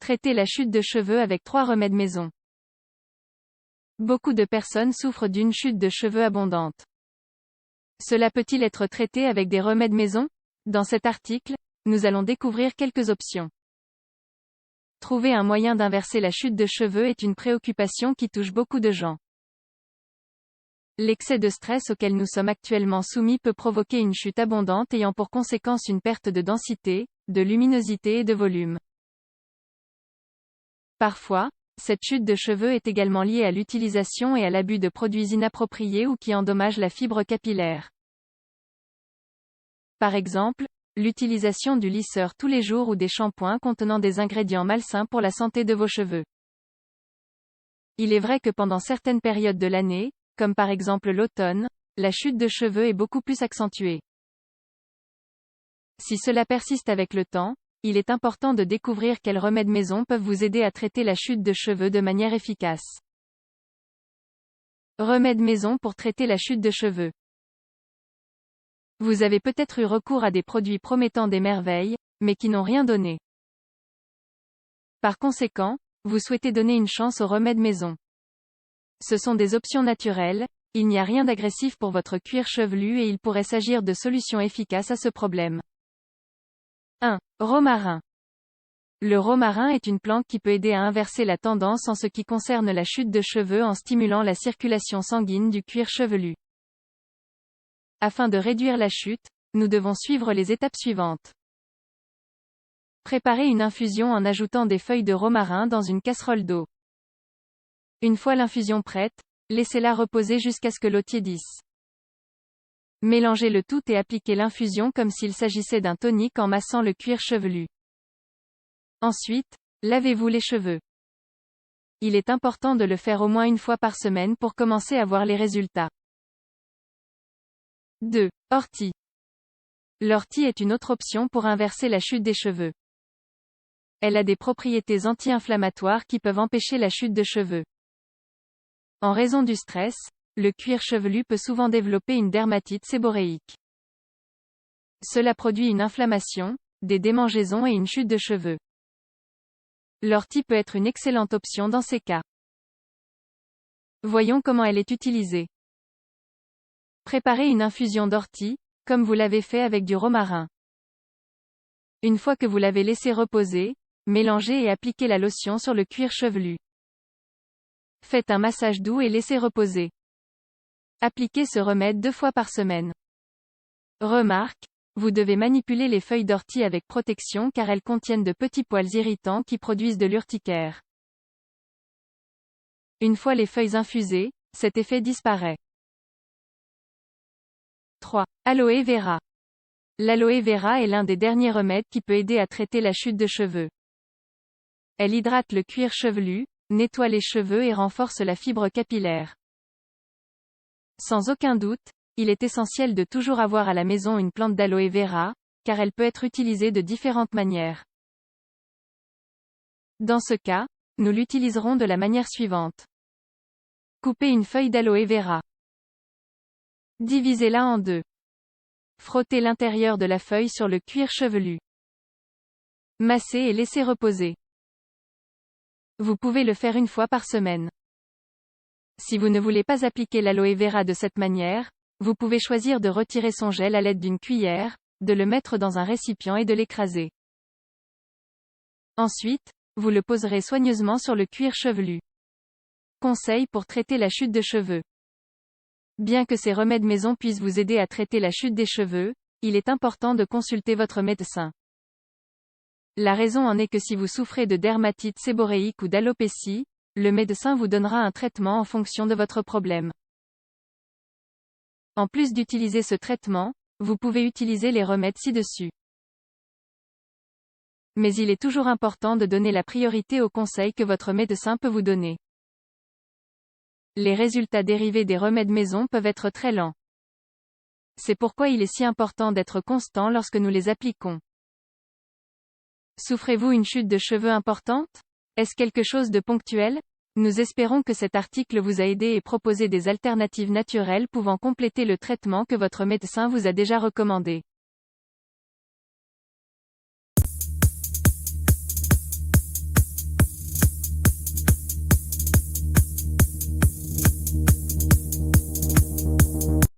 Traiter la chute de cheveux avec 3 remèdes maison. Beaucoup de personnes souffrent d'une chute de cheveux abondante. Cela peut-il être traité avec des remèdes maison? Dans cet article, nous allons découvrir quelques options. Trouver un moyen d'inverser la chute de cheveux est une préoccupation qui touche beaucoup de gens. L'excès de stress auquel nous sommes actuellement soumis peut provoquer une chute abondante ayant pour conséquence une perte de densité, de luminosité et de volume. Parfois, cette chute de cheveux est également liée à l'utilisation et à l'abus de produits inappropriés ou qui endommagent la fibre capillaire. Par exemple, l'utilisation du lisseur tous les jours ou des shampoings contenant des ingrédients malsains pour la santé de vos cheveux. Il est vrai que pendant certaines périodes de l'année, comme par exemple l'automne, la chute de cheveux est beaucoup plus accentuée. Si cela persiste avec le temps, il est important de découvrir quels remèdes maison peuvent vous aider à traiter la chute de cheveux de manière efficace. Remèdes maison pour traiter la chute de cheveux. Vous avez peut-être eu recours à des produits promettant des merveilles, mais qui n'ont rien donné. Par conséquent, vous souhaitez donner une chance aux remèdes maison. Ce sont des options naturelles, il n'y a rien d'agressif pour votre cuir chevelu et il pourrait s'agir de solutions efficaces à ce problème. 1. Romarin. Le romarin est une plante qui peut aider à inverser la tendance en ce qui concerne la chute de cheveux en stimulant la circulation sanguine du cuir chevelu. Afin de réduire la chute, nous devons suivre les étapes suivantes. Préparez une infusion en ajoutant des feuilles de romarin dans une casserole d'eau. Une fois l'infusion prête, laissez-la reposer jusqu'à ce que l'eau tiédisse. Mélangez le tout et appliquez l'infusion comme s'il s'agissait d'un tonique en massant le cuir chevelu. Ensuite, lavez-vous les cheveux. Il est important de le faire au moins une fois par semaine pour commencer à voir les résultats. 2. Ortie. L'ortie est une autre option pour inverser la chute des cheveux. Elle a des propriétés anti-inflammatoires qui peuvent empêcher la chute de cheveux. En raison du stress, le cuir chevelu peut souvent développer une dermatite séboréique. Cela produit une inflammation, des démangeaisons et une chute de cheveux. L'ortie peut être une excellente option dans ces cas. Voyons comment elle est utilisée. Préparez une infusion d'ortie, comme vous l'avez fait avec du romarin. Une fois que vous l'avez laissé reposer, mélangez et appliquez la lotion sur le cuir chevelu. Faites un massage doux et laissez reposer. Appliquez ce remède 2 fois par semaine. Remarque, vous devez manipuler les feuilles d'ortie avec protection car elles contiennent de petits poils irritants qui produisent de l'urticaire. Une fois les feuilles infusées, cet effet disparaît. 3. Aloe vera. L'aloe vera est l'un des derniers remèdes qui peut aider à traiter la chute de cheveux. Elle hydrate le cuir chevelu, nettoie les cheveux et renforce la fibre capillaire. Sans aucun doute, il est essentiel de toujours avoir à la maison une plante d'aloe vera, car elle peut être utilisée de différentes manières. Dans ce cas, nous l'utiliserons de la manière suivante. Coupez une feuille d'aloe vera. Divisez-la en 2. Frottez l'intérieur de la feuille sur le cuir chevelu. Massez et laissez reposer. Vous pouvez le faire une fois par semaine. Si vous ne voulez pas appliquer l'aloe vera de cette manière, vous pouvez choisir de retirer son gel à l'aide d'une cuillère, de le mettre dans un récipient et de l'écraser. Ensuite, vous le poserez soigneusement sur le cuir chevelu. Conseil pour traiter la chute de cheveux. Bien que ces remèdes maison puissent vous aider à traiter la chute des cheveux, il est important de consulter votre médecin. La raison en est que si vous souffrez de dermatite séboréique ou d'alopécie, le médecin vous donnera un traitement en fonction de votre problème. En plus d'utiliser ce traitement, vous pouvez utiliser les remèdes ci-dessus. Mais il est toujours important de donner la priorité aux conseils que votre médecin peut vous donner. Les résultats dérivés des remèdes maison peuvent être très lents. C'est pourquoi il est si important d'être constant lorsque nous les appliquons. Souffrez-vous une chute de cheveux importante? Est-ce quelque chose de ponctuel? Nous espérons que cet article vous a aidé et proposé des alternatives naturelles pouvant compléter le traitement que votre médecin vous a déjà recommandé.